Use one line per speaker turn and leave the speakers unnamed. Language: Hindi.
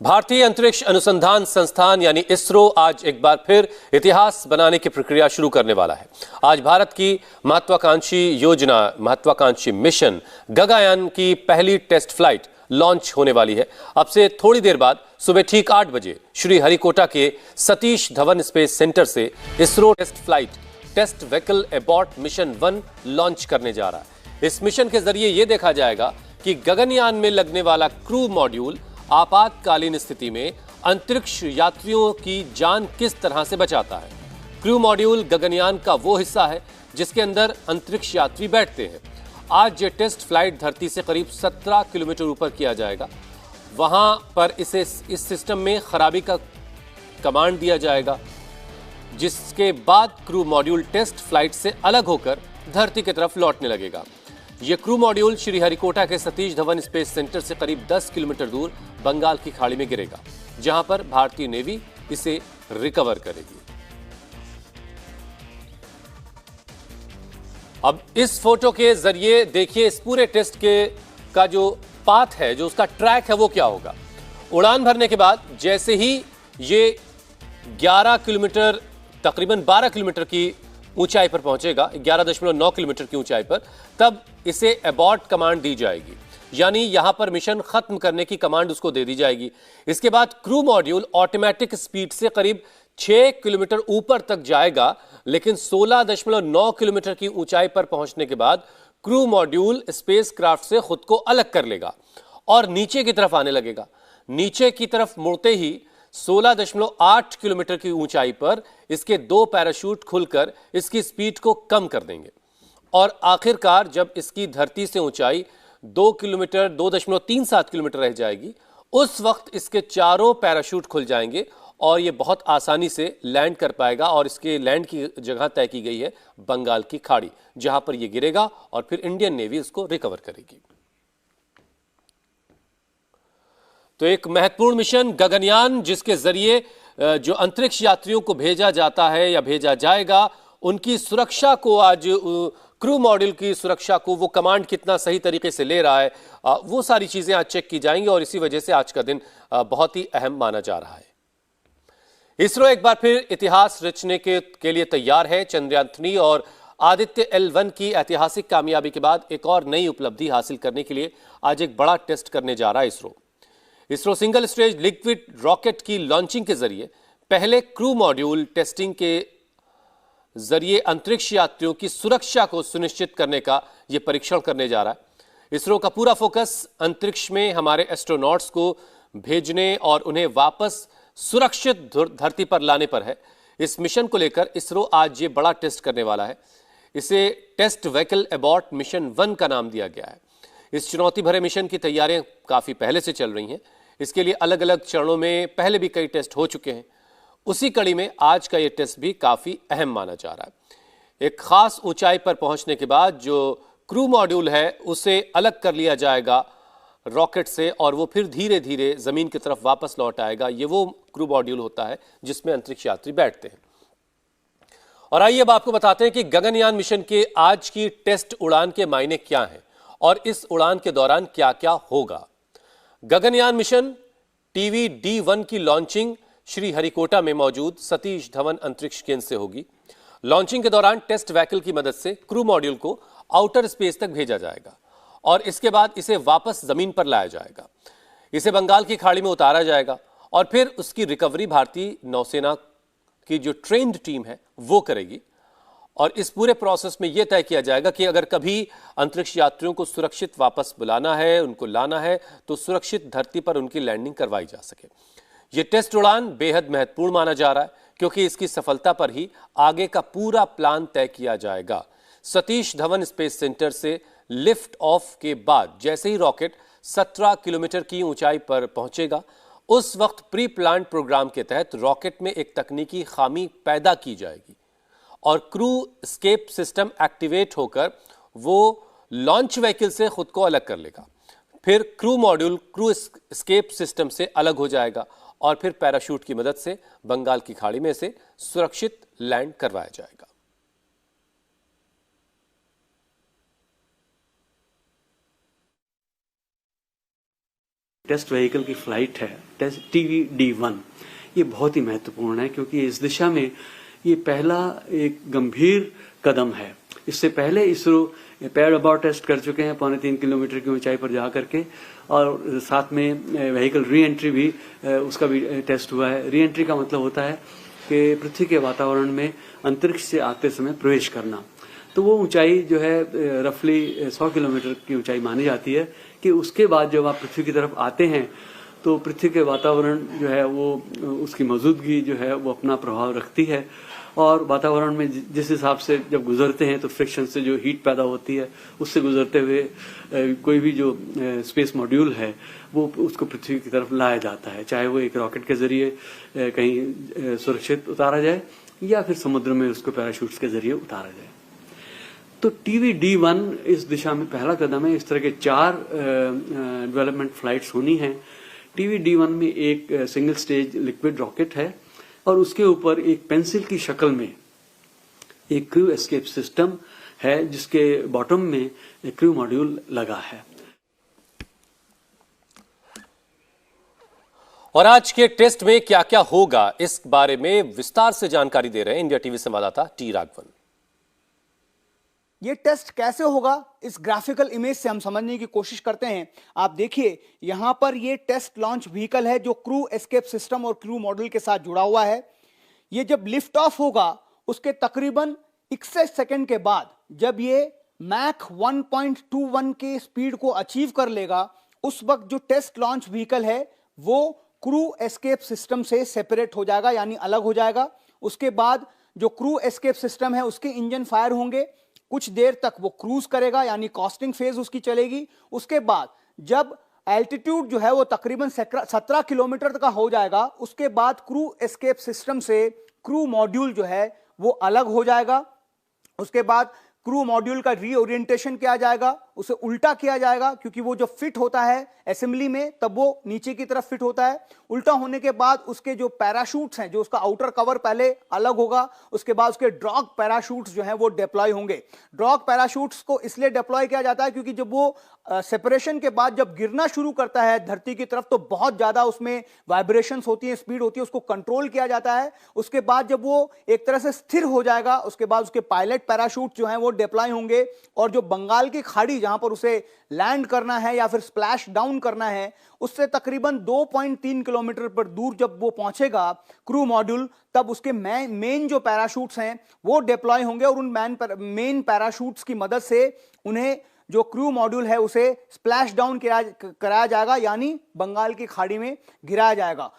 भारतीय अंतरिक्ष अनुसंधान संस्थान यानी इसरो आज एक बार फिर इतिहास बनाने की प्रक्रिया शुरू करने वाला है। आज भारत की महत्वाकांक्षी योजना, महत्वाकांक्षी मिशन गगनयान की पहली टेस्ट फ्लाइट लॉन्च होने वाली है। अब से थोड़ी देर बाद सुबह ठीक 8 बजे श्रीहरिकोटा के सतीश धवन स्पेस सेंटर से ISRO test flight test vehicle abort mission 1 launch करने जा रहा है। इस मिशन के जरिए यह देखा जाएगा कि गगनयान में लगने वाला क्रू मॉड्यूल आपातकालीन स्थिति में अंतरिक्ष यात्रियों की जान किस तरह से बचाता है। क्रू मॉड्यूल गगनयान का वो हिस्सा है जिसके अंदर अंतरिक्ष यात्री बैठते हैं। आज ये टेस्ट फ्लाइट धरती से करीब 17 किलोमीटर ऊपर किया जाएगा। वहां पर इसे इस सिस्टम में खराबी का कमांड दिया जाएगा, जिसके बाद क्रू मॉड्यूल टेस्ट फ्लाइट से अलग होकर धरती की तरफ लौटने लगेगा। यह क्रू मॉड्यूल श्रीहरिकोटा के सतीश धवन स्पेस सेंटर से करीब 10 किलोमीटर दूर बंगाल की खाड़ी में गिरेगा, जहां पर भारतीय नेवी इसे रिकवर करेगी। अब इस फोटो के जरिए देखिए इस पूरे टेस्ट का जो पाथ है, जो उसका ट्रैक है, वो क्या होगा। उड़ान भरने के बाद जैसे ही ये 11 किलोमीटर, तकरीबन 12 किलोमीटर की ऊंचाई पर पहुंचेगा, 11.9 किलोमीटर की ऊंचाई पर, तब इसे एबॉर्ट कमांड दी जाएगी, यानी यहां पर मिशन खत्म करने की कमांड उसको दे दी जाएगी। इसके बाद क्रू मॉड्यूल ऑटोमेटिक स्पीड से करीब 6 किलोमीटर ऊपर तक जाएगा, लेकिन 16.9 किलोमीटर की ऊंचाई पर पहुंचने के बाद क्रू मॉड्यूल स्पेसक्राफ्ट से खुद को अलग कर लेगा और नीचे की तरफ आने लगेगा। नीचे की तरफ मुड़ते ही 16.8 किलोमीटर की ऊंचाई पर इसके 2 पैराशूट खुलकर इसकी स्पीड को कम कर देंगे और आखिरकार जब इसकी धरती से ऊंचाई 2.37 किलोमीटर रह जाएगी, उस वक्त इसके चारों पैराशूट खुल जाएंगे और यह बहुत आसानी से लैंड कर पाएगा। और इसके लैंड की जगह तय की गई है बंगाल की खाड़ी, जहां पर यह गिरेगा और फिर इंडियन नेवी इसको रिकवर करेगी। तो एक महत्वपूर्ण मिशन गगनयान, जिसके जरिए जो अंतरिक्ष यात्रियों को भेजा जाता है या भेजा जाएगा, उनकी सुरक्षा को, आज क्रू मॉड्यूल की सुरक्षा को वो कमांड कितना सही तरीके से ले रहा है, वो सारी चीजें आज चेक की जाएंगी और इसी वजह से आज का दिन बहुत ही अहम माना जा रहा है। इसरो एक बार फिर इतिहास रचने के लिए तैयार है। चंद्रयान 3 और आदित्य L1 की ऐतिहासिक कामयाबी के बाद एक और नई उपलब्धि हासिल करने के लिए आज एक बड़ा टेस्ट करने जा रहा है ISRO single stage liquid rocket की लॉन्चिंग के जरिए पहले क्रू मॉड्यूल टेस्टिंग के जरिए अंतरिक्ष यात्रियों की सुरक्षा को सुनिश्चित करने का यह परीक्षण करने जा रहा है। इसरो का पूरा फोकस अंतरिक्ष में हमारे एस्ट्रोनॉट्स को भेजने और उन्हें वापस सुरक्षित धरती पर लाने पर है। इस मिशन को लेकर इसरो आज ये बड़ा टेस्ट करने वाला है। इसे टेस्ट व्हीकल एबॉर्ट मिशन 1 का नाम दिया गया है। इस चुनौती भरे मिशन की तैयारियां काफी पहले से चल रही हैं। इसके लिए अलग अलग चरणों में पहले भी कई टेस्ट हो चुके हैं। उसी कड़ी में आज का यह टेस्ट भी काफी अहम माना जा रहा है। एक खास ऊंचाई पर पहुंचने के बाद जो क्रू मॉड्यूल है उसे अलग कर लिया जाएगा रॉकेट से और वो फिर धीरे धीरे जमीन की तरफ वापस लौट आएगा। ये वो क्रू मॉड्यूल होता है जिसमें अंतरिक्ष यात्री बैठते हैं। और आइए अब आपको बताते हैं कि गगनयान मिशन के आज की टेस्ट उड़ान के मायने क्या हैं और इस उड़ान के दौरान क्या क्या होगा। गगनयान मिशन TVD-1 की लॉन्चिंग श्रीहरिकोटा में मौजूद सतीश धवन अंतरिक्ष केंद्र से होगी। लॉन्चिंग के दौरान टेस्ट व्हीकल की मदद से क्रू मॉड्यूल को आउटर स्पेस तक भेजा जाएगा और इसके बाद इसे वापस जमीन पर लाया जाएगा। इसे बंगाल की खाड़ी में उतारा जाएगा और फिर उसकी रिकवरी भारतीय नौसेना की जो ट्रेन्ड टीम है वो करेगी। और इस पूरे प्रोसेस में यह तय किया जाएगा कि अगर कभी अंतरिक्ष यात्रियों को सुरक्षित वापस बुलाना है, उनको लाना है, तो सुरक्षित धरती पर उनकी लैंडिंग करवाई जा सके। यह टेस्ट उड़ान बेहद महत्वपूर्ण माना जा रहा है क्योंकि इसकी सफलता पर ही आगे का पूरा प्लान तय किया जाएगा। सतीश धवन स्पेस सेंटर से लिफ्ट ऑफ के बाद जैसे ही रॉकेट 17 किलोमीटर की ऊंचाई पर पहुंचेगा, उस वक्त प्री प्लान प्रोग्राम के तहत रॉकेट में एक तकनीकी खामी पैदा की जाएगी और क्रू एस्केप सिस्टम एक्टिवेट होकर वो लॉन्च व्हीकल से खुद को अलग कर लेगा। फिर crew module crew escape system से अलग हो जाएगा और फिर पैराशूट की मदद से बंगाल की खाड़ी में से सुरक्षित लैंड करवाया जाएगा।
टेस्ट व्हीकल की फ्लाइट है, टेस्ट TVD-1, ये बहुत ही महत्वपूर्ण है क्योंकि इस दिशा में ये पहला एक गंभीर कदम है। इससे पहले इसरो पैड अबॉर्ट टेस्ट कर चुके हैं 3.25 किलोमीटर की ऊंचाई पर जा करके, और साथ में व्हीकल री एंट्री भी उसका भी टेस्ट हुआ है। री एंट्री का मतलब होता है कि पृथ्वी के वातावरण में अंतरिक्ष से आते समय प्रवेश करना। तो वो ऊंचाई जो है रफली 100 किलोमीटर की ऊंचाई मानी जाती है कि उसके बाद जब आप पृथ्वी की तरफ आते हैं तो पृथ्वी के वातावरण जो है वो उसकी मौजूदगी जो है वो अपना प्रभाव रखती है, और वातावरण में जिस हिसाब से जब गुजरते हैं तो फ्रिक्शन से जो हीट पैदा होती है उससे गुजरते हुए कोई भी जो स्पेस मॉड्यूल है वो उसको पृथ्वी की तरफ लाया जाता है, चाहे वो एक रॉकेट के जरिए कहीं सुरक्षित उतारा जाए या फिर समुद्र में उसको पैराशूट्स के जरिए उतारा जाए। तो TVD-1 इस दिशा में पहला कदम है। इस तरह के 4 डेवलपमेंट फ्लाइट्स होनी हैं। TVD-1 में एक सिंगल स्टेज लिक्विड रॉकेट है और उसके ऊपर एक पेंसिल की शक्ल में एक क्रू एस्केप सिस्टम है जिसके बॉटम में एक क्रू मॉड्यूल लगा है।
और आज के टेस्ट में क्या क्या होगा, इस बारे में विस्तार से जानकारी दे रहे हैं इंडिया टीवी संवाददाता टी राघवन।
ये टेस्ट कैसे होगा, इस ग्राफिकल इमेज से हम समझने की कोशिश करते हैं। आप देखिए यहां पर ये टेस्ट लॉन्च व्हीकल है जो क्रू एस्केप सिस्टम और क्रू मॉड्यूल के साथ जुड़ा हुआ है। ये जब लिफ्ट ऑफ होगा उसके तकरीबन 61 सेकंड के बाद जब ये मैक 1.21 के स्पीड को अचीव कर लेगा, उस वक्त जो टेस्ट लॉन्च व्हीकल है वो क्रू एस्केप सिस्टम से सेपरेट हो जाएगा, यानी अलग हो जाएगा। उसके बाद जो क्रू एस्केप सिस्टम है उसके इंजन फायर होंगे, कुछ देर तक वो क्रूज करेगा यानी कॉस्टिंग फेज उसकी चलेगी। उसके बाद जब एल्टीट्यूड जो है वो तकरीबन 17 किलोमीटर का हो जाएगा, उसके बाद क्रू एस्केप सिस्टम से क्रू मॉड्यूल जो है वो अलग हो जाएगा। उसके बाद क्रू मॉड्यूल का रीओरिएंटेशन किया जाएगा, उसे उल्टा किया जाएगा क्योंकि वो जो फिट होता है असेंबली में तब वो नीचे की तरफ फिट होता है। उल्टा होने के बाद उसके जो पैराशूट्स हैं, जो उसका आउटर कवर पहले अलग होगा, उसके बाद उसके ड्रॉग पैराशूट्स जो हैं वो डिप्लॉय होंगे। ड्रॉग पैराशूट्स को इसलिए डिप्लॉय किया जाता है क्योंकि जब वो सेपरेशन के बाद जब गिरना शुरू करता है धरती की तरफ तो बहुत ज्यादा उसमें वाइब्रेशंस होती है, स्पीड होती है, उसको कंट्रोल किया जाता है। उसके बाद जब वो एक तरह से स्थिर हो जाएगा उसके बाद उसके पायलट पैराशूट जो हैं वो डिप्लॉय होंगे, और जो बंगाल की खाड़ी जहां पर उसे लैंड करना है या फिर स्प्लैश डाउन करना है उससे तकरीबन 2.3 किलोमीटर पर दूर जब वो पहुंचेगा क्रू मॉड्यूल, तब उसके मेन जो पैराशूट्स हैं वो डिप्लॉय होंगे और उन मेन पैराशूट्स की मदद से उन्हें जो क्रू मॉड्यूल है उसे स्प्लैश डाउन कराया जाएगा, यानी बंगाल की खाड़ी में गिराया जाएगा।